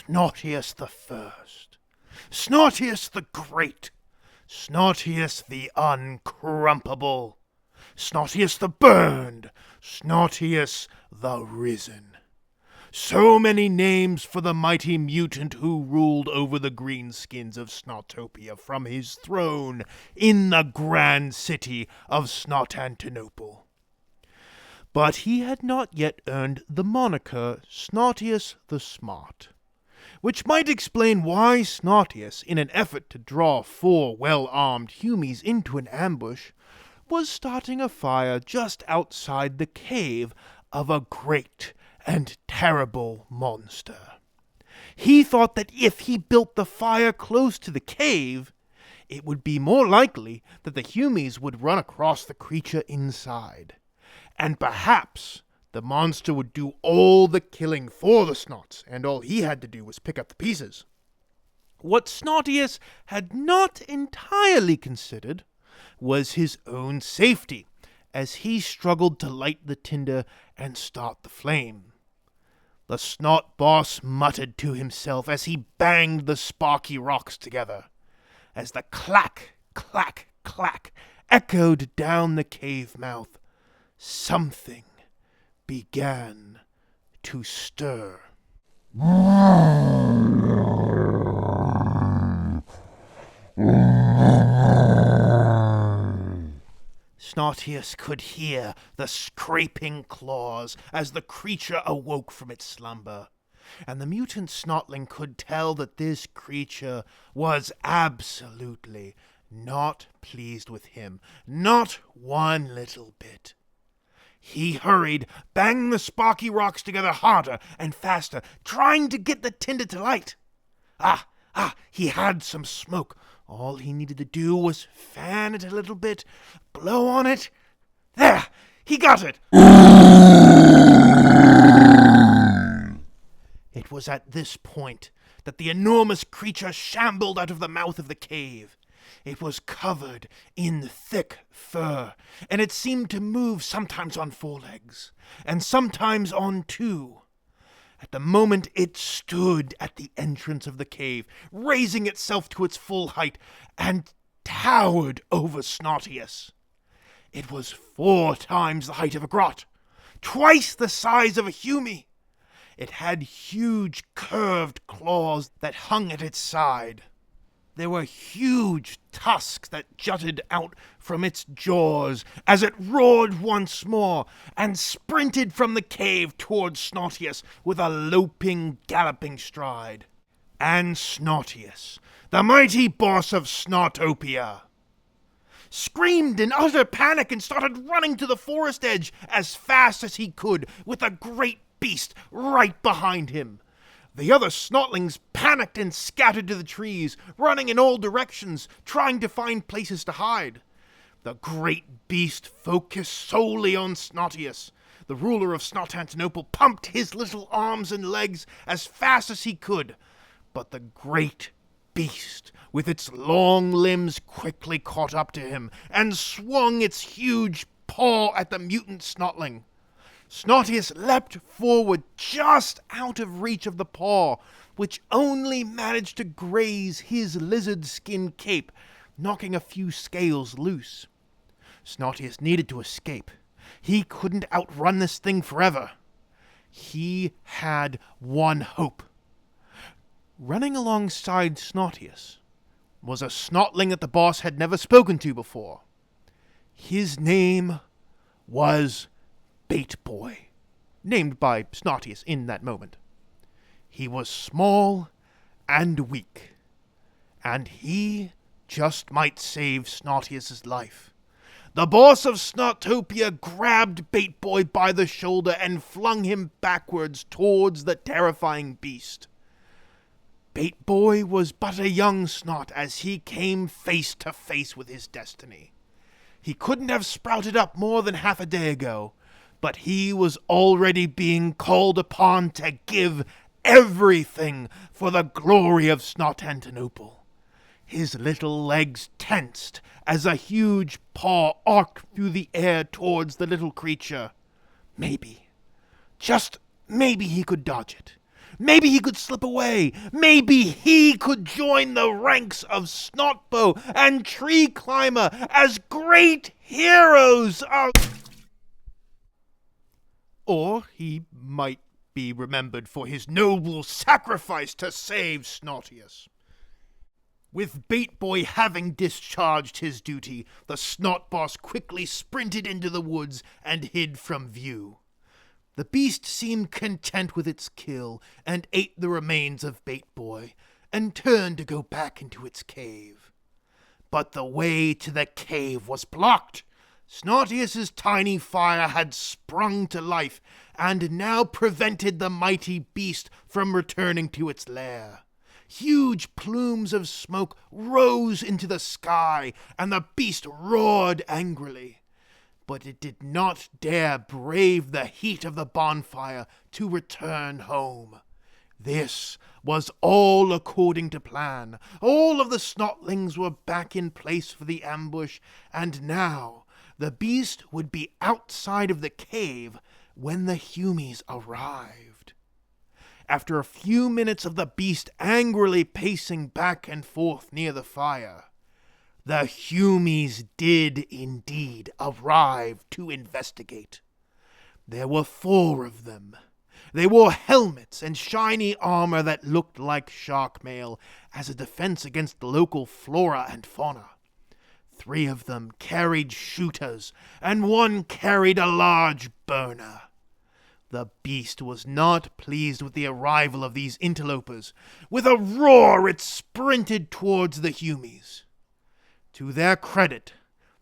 Snortius the First, Snortius the Great, Snortius the Uncrumpable, Snortius the Burned, Snortius the Risen. So many names for the mighty mutant who ruled over the greenskins of Snotopia from his throne in the grand city of Snotantinople. But he had not yet earned the moniker Snortius the Smart, which might explain why Snortius, in an effort to draw 4 well-armed Humies into an ambush, was starting a fire just outside the cave of a great and terrible monster. He thought that if he built the fire close to the cave, it would be more likely that the Humies would run across the creature inside, and perhaps the monster would do all the killing for the Snots, and all he had to do was pick up the pieces. What Snortius had not entirely considered was his own safety, as he struggled to light the tinder and start the flame. The Snot boss muttered to himself as he banged the sparky rocks together, as the clack, clack, clack echoed down the cave mouth. Something began to stir. Snortius could hear the scraping claws as the creature awoke from its slumber, and the mutant Snotling could tell that this creature was absolutely not pleased with him, not one little bit. He hurried, banged the sparky rocks together harder and faster, trying to get the tinder to light. He had some smoke. All he needed to do was fan it a little bit, blow on it. There! He got it! It was at this point that the enormous creature shambled out of the mouth of the cave. It was covered in thick fur, and it seemed to move sometimes on 4 legs, and sometimes on 2. At the moment it stood at the entrance of the cave, raising itself to its full height, and towered over Snortius. It was 4 times the height of a grot, twice the size of a Humie. It had huge curved claws that hung at its side. There were huge tusks that jutted out from its jaws as it roared once more and sprinted from the cave towards Snortius with a loping, galloping stride. And Snortius, the mighty boss of Snotopia, screamed in utter panic and started running to the forest edge as fast as he could, with the great beast right behind him. The other Snotlings panicked and scattered to the trees, running in all directions, trying to find places to hide. The great beast focused solely on Snortius. The ruler of Snotantinople pumped his little arms and legs as fast as he could, but the great beast, with its long limbs, quickly caught up to him and swung its huge paw at the mutant Snotling. Snortius leapt forward just out of reach of the paw, which only managed to graze his lizard skin cape, knocking a few scales loose. Snortius needed to escape. He couldn't outrun this thing forever. He had one hope. Running alongside Snortius was a Snotling that the boss had never spoken to before. His name was Bait Boy, named by Snortius in that moment. He was small and weak, and he just might save Snortius's life. The boss of Snotopia grabbed Bait Boy by the shoulder and flung him backwards towards the terrifying beast. Bait Boy was but a young Snot as he came face to face with his destiny. He couldn't have sprouted up more than half a day ago, but he was already being called upon to give everything for the glory of Snotantinople. His little legs tensed as a huge paw arced through the air towards the little creature. Maybe, just maybe he could dodge it. Maybe he could slip away. Maybe he could join the ranks of Snotbow and Tree Climber as great heroes of... Or he might be remembered for his noble sacrifice to save Snotius. With Bait Boy having discharged his duty, the Snot Boss quickly sprinted into the woods and hid from view. The beast seemed content with its kill and ate the remains of Bait Boy and turned to go back into its cave. But the way to the cave was blocked. Snotius's tiny fire had sprung to life and now prevented the mighty beast from returning to its lair. Huge plumes of smoke rose into the sky, and the beast roared angrily. But it did not dare brave the heat of the bonfire to return home. This was all according to plan. All of the Snotlings were back in place for the ambush, and now the beast would be outside of the cave when the Humies arrived. After a few minutes of the beast angrily pacing back and forth near the fire, the Humies did indeed arrive to investigate. There were 4 of them. They wore helmets and shiny armor that looked like shark mail as a defense against the local flora and fauna. 3 of them carried shooters, and 1 carried a large burner. The beast was not pleased with the arrival of these interlopers. With a roar, it sprinted towards the Humies. To their credit,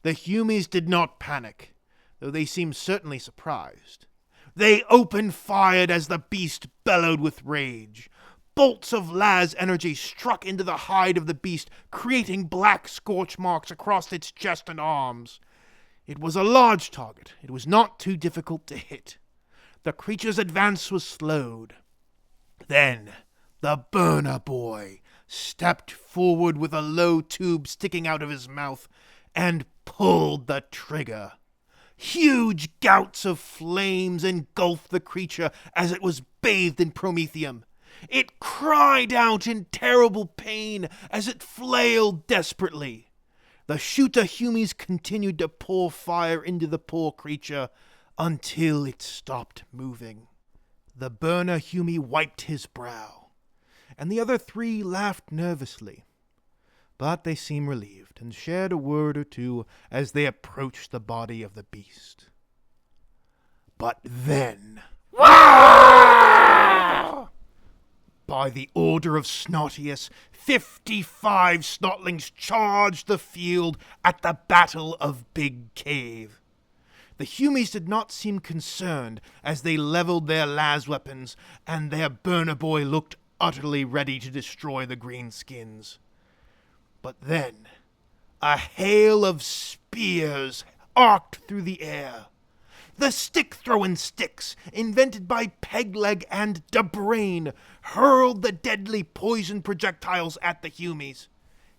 the Humies did not panic, though they seemed certainly surprised. They opened fire as the beast bellowed with rage. Bolts of las energy struck into the hide of the beast, creating black scorch marks across its chest and arms. It was a large target. It was not too difficult to hit. The creature's advance was slowed. Then the burner boy stepped forward with a low tube sticking out of his mouth and pulled the trigger. Huge gouts of flames engulfed the creature as it was bathed in promethium. It cried out in terrible pain as it flailed desperately. The shooter Humies continued to pour fire into the poor creature until it stopped moving. The burner Humie wiped his brow, and the other 3 laughed nervously. But they seemed relieved, and shared a word or two as they approached the body of the beast. But then... Wah! By the order of Snotius, 55 Snotlings charged the field at the Battle of Big Cave. The Humies did not seem concerned as they leveled their las weapons, and their burner boy looked utterly ready to destroy the greenskins. But then, a hail of spears arced through the air. The stick-throwing sticks, invented by Pegleg and Debrain, hurled the deadly poison projectiles at the Humies.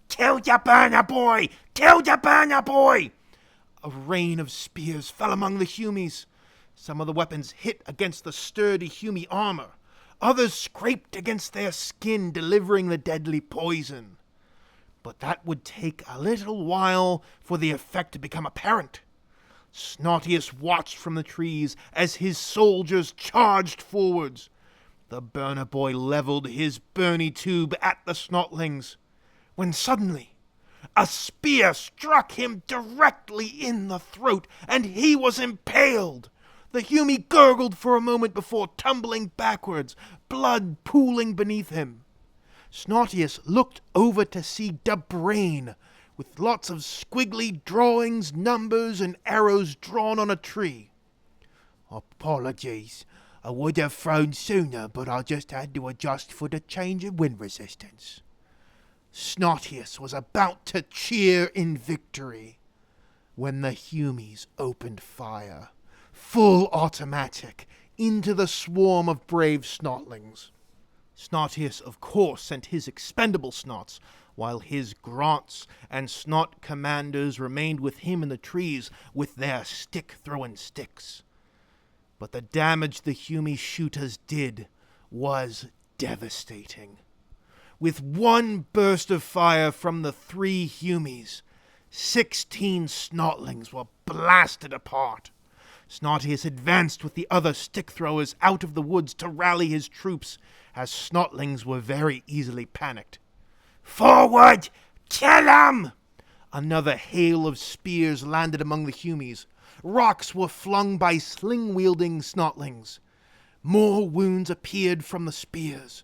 "Kill your burner boy! Kill your burner boy!" A rain of spears fell among the Humies. Some of the weapons hit against the sturdy Humie armor. Others scraped against their skin, delivering the deadly poison. But that would take a little while for the effect to become apparent. Snotius watched from the trees as his soldiers charged forwards. The burner boy leveled his burny tube at the Snotlings, when suddenly a spear struck him directly in the throat, and he was impaled. The Humie gurgled for a moment before tumbling backwards, blood pooling beneath him. Snotius looked over to see Debrain, with lots of squiggly drawings, numbers, and arrows drawn on a tree. "Apologies. I would have thrown sooner, but I just had to adjust for the change in wind resistance." Snotius was about to cheer in victory when the Humies opened fire, full automatic, into the swarm of brave Snotlings. Snotius, of course, sent his expendable Snots, while his Grunts and Snot commanders remained with him in the trees with their stick-throwing sticks. But the damage the Humie shooters did was devastating. With one burst of fire from the 3 Humies, 16 Snotlings were blasted apart. Snotius advanced with the other stick-throwers out of the woods to rally his troops, as Snotlings were very easily panicked. "Forward! Kill 'em!" Another hail of spears landed among the Humies. Rocks were flung by sling-wielding Snotlings. More wounds appeared from the spears.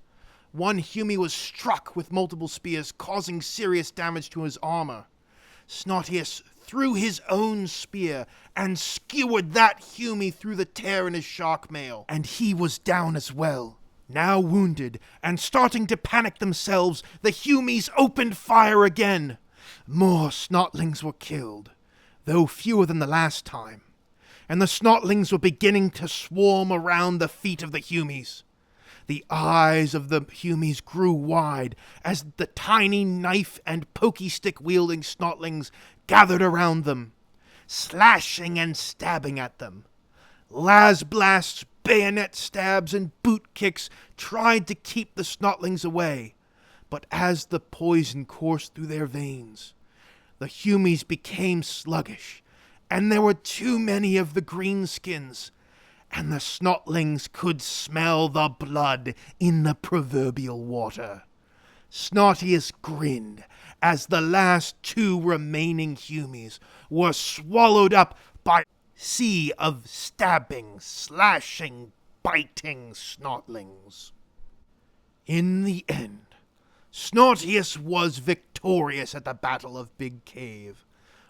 One Humie was struck with multiple spears, causing serious damage to his armor. Snotius threw his own spear and skewered that Humie through the tear in his shark mail, and he was down as well. Now wounded and starting to panic themselves, the Humies opened fire again. More Snotlings were killed, though fewer than the last time, and the Snotlings were beginning to swarm around the feet of the Humies. The eyes of the Humies grew wide as the tiny knife and pokey stick wielding Snotlings gathered around them, slashing and stabbing at them. Las blasts, bayonet stabs, and boot kicks tried to keep the Snotlings away, but as the poison coursed through their veins, the Humies became sluggish, and there were too many of the greenskins, and the Snotlings could smell the blood in the proverbial water. Snotius grinned as the last 2 remaining Humies were swallowed up by a sea of stabbing, slashing, biting Snotlings. In the end, Snotius was victorious at the Battle of Big Cave,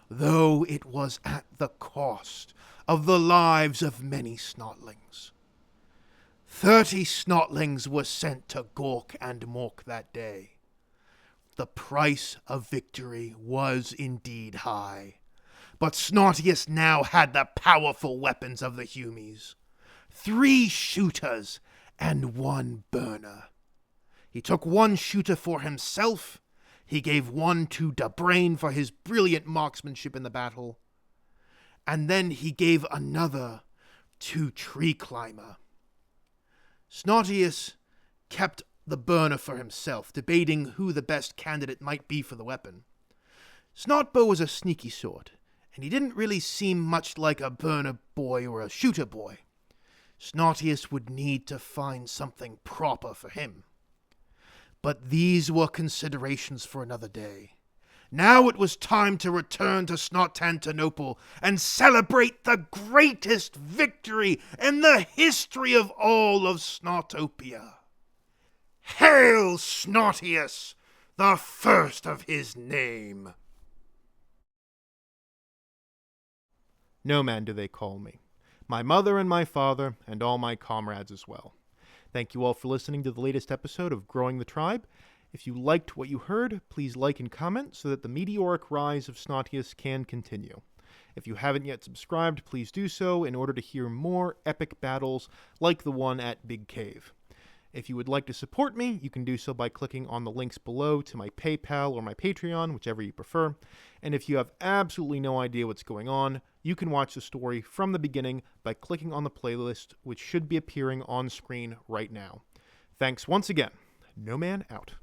though it was at the cost of the lives of many Snotlings. 30 Snotlings were sent to Gork and Mork that day. The price of victory was indeed high, but Snotius now had the powerful weapons of the Humies: 3 shooters and 1 burner. He took 1 shooter for himself, he gave 1 to Dabrain for his brilliant marksmanship in the battle, and then he gave another to Tree Climber. Snotius kept the burner for himself, debating who the best candidate might be for the weapon. Snotbow was a sneaky sort, and he didn't really seem much like a burner boy or a shooter boy. Snotius would need to find something proper for him. But these were considerations for another day. Now it was time to return to Snotantinople and celebrate the greatest victory in the history of all of Snotopia. Hail Snotius, the first of his name! No man do they call me. My mother and my father, and all my comrades as well. Thank you all for listening to the latest episode of Growing the Tribe. If you liked what you heard, please like and comment so that the meteoric rise of Snotius can continue. If you haven't yet subscribed, please do so in order to hear more epic battles like the one at Big Cave. If you would like to support me, you can do so by clicking on the links below to my PayPal or my Patreon, whichever you prefer. And if you have absolutely no idea what's going on, you can watch the story from the beginning by clicking on the playlist, which should be appearing on screen right now. Thanks once again. No Man out.